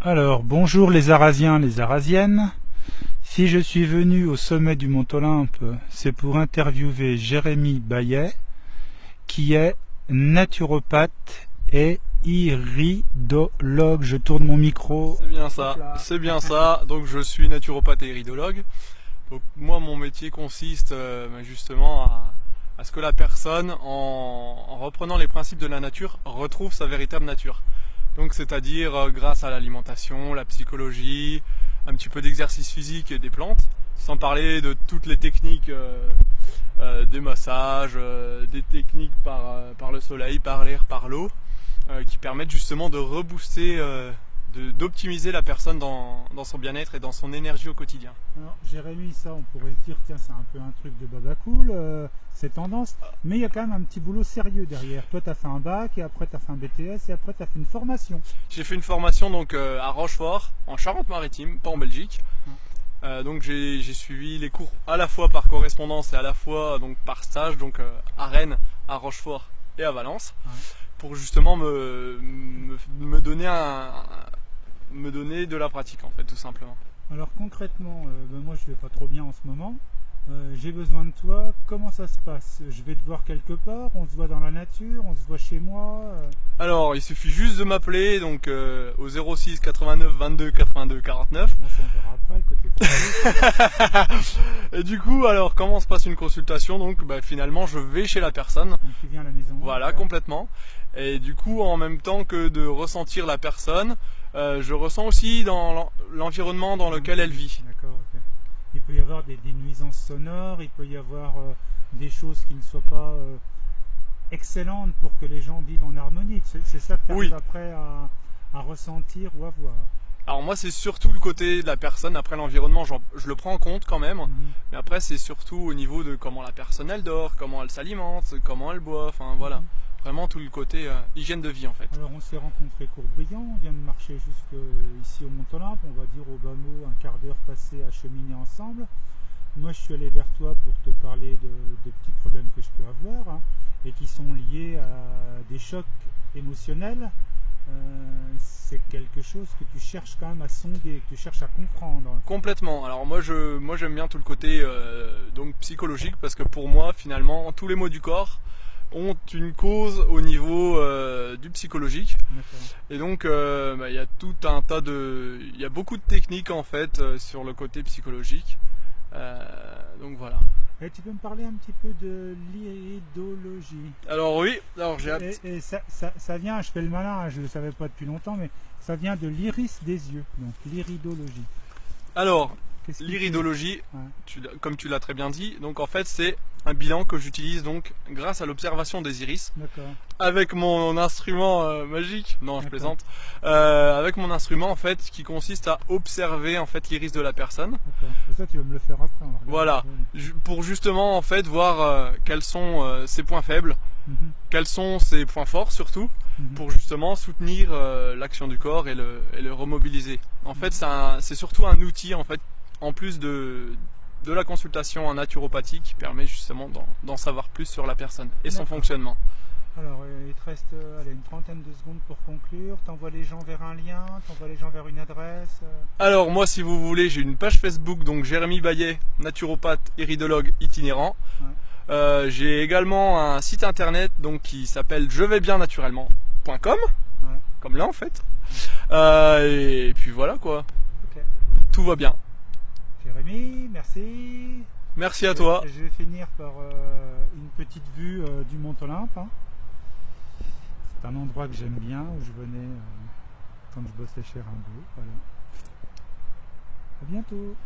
Alors, bonjour les Arasiens, les Arasiennes. Si je suis venu au sommet du Mont Olympe, c'est pour interviewer Jérémy Bayet, qui est naturopathe et iridologue. Je tourne mon micro. C'est bien ça, c'est bien ça. Donc je suis naturopathe et iridologue. Donc moi mon métier consiste justement à ce que la personne, en reprenant les principes de la nature, retrouve sa véritable nature. Donc c'est-à-dire grâce à l'alimentation, la psychologie, un petit peu d'exercice physique et des plantes, sans parler de toutes les techniques des massages, des techniques par le soleil, par l'air, par l'eau, qui permettent justement de rebooster, d'optimiser la personne dans son bien-être et dans son énergie au quotidien. Alors, Jérémy, ça on pourrait dire, tiens, c'est un peu un truc de baba cool, c'est tendance, mais il y a quand même un petit boulot sérieux derrière. Toi, tu as fait un bac, et après tu as fait un BTS, et après tu as fait une formation. J'ai fait une formation donc à Rochefort, en Charente-Maritime, pas en Belgique. Donc j'ai suivi les cours à la fois par correspondance et à la fois donc par stage, donc à Rennes, à Rochefort et à Valence, pour justement me donner de la pratique en fait, tout simplement. Alors concrètement, moi je vais pas trop bien en ce moment. J'ai besoin de toi. Comment ça se passe? Je vais te voir quelque part, on se voit dans la nature, on se voit chez moi. Alors il suffit juste de m'appeler donc au 06 89 22 82 49. Bon, ça on verra après le côté Et du coup, alors comment se passe une consultation? Donc finalement je vais chez la personne. Donc, tu viens à la maison. Voilà, complètement. Et du coup, en même temps que de ressentir la personne, je ressens aussi dans l'environnement dans lequel elle vit. D'accord, ok. Il peut y avoir des nuisances sonores, il peut y avoir des choses qui ne soient pas excellentes pour que les gens vivent en harmonie. C'est ça que tu arrives après à ressentir ou à voir. Alors moi c'est surtout le côté de la personne, après l'environnement je le prends en compte quand même, mais après c'est surtout au niveau de comment la personne elle dort, comment elle s'alimente, comment elle boit, enfin voilà. Vraiment tout le côté hygiène de vie en fait. Alors on s'est rencontrés Courbriand, on vient de marcher jusque ici au Mont Olympe, on va dire au bas mot un quart d'heure passé à cheminer ensemble. Moi je suis allé vers toi pour te parler de petits problèmes que je peux avoir et qui sont liés à des chocs émotionnels. C'est quelque chose que tu cherches quand même à sonder, que tu cherches à comprendre. Complètement. Alors moi j'aime bien tout le côté donc psychologique, parce que pour moi finalement tous les maux du corps ont une cause au niveau du psychologique. Et donc il y a tout un tas il y a beaucoup de techniques en fait sur le côté psychologique. Donc voilà. Et tu peux me parler un petit peu de l'iridologie? Alors oui, alors j'ai et ça vient, je fais le malin, je ne le savais pas depuis longtemps, mais ça vient de l'iris des yeux, donc l'iridologie. Alors, l'iridologie, comme tu l'as très bien dit, donc en fait c'est un bilan que j'utilise donc grâce à l'observation des iris, avec mon instrument magique, non je plaisante, avec mon instrument en fait qui consiste à observer en fait l'iris de la personne. Ça tu vas me le faire après. Voilà, pour justement en fait voir quels sont ses points faibles, quels sont ses points forts surtout, pour justement soutenir l'action du corps et le remobiliser. En fait c'est surtout un outil en fait, en plus de la consultation en naturopathie, qui permet justement d'en savoir plus sur la personne et son fonctionnement. Alors il te reste une trentaine de secondes pour conclure. T'envoies les gens vers un lien, t'envoies les gens vers une adresse. Alors moi si vous voulez, j'ai une page Facebook, donc Jérémy Bayet, naturopathe iridologue itinérant. J'ai également un site internet donc qui s'appelle jevainsbiennaturellement.com, comme là en fait. Et puis voilà quoi. Tout va bien. Jérémy, merci. Merci à toi. Je vais finir par une petite vue du Mont Olympe. C'est un endroit que j'aime bien, où je venais quand je bossais chez Rimbaud. Voilà. À bientôt.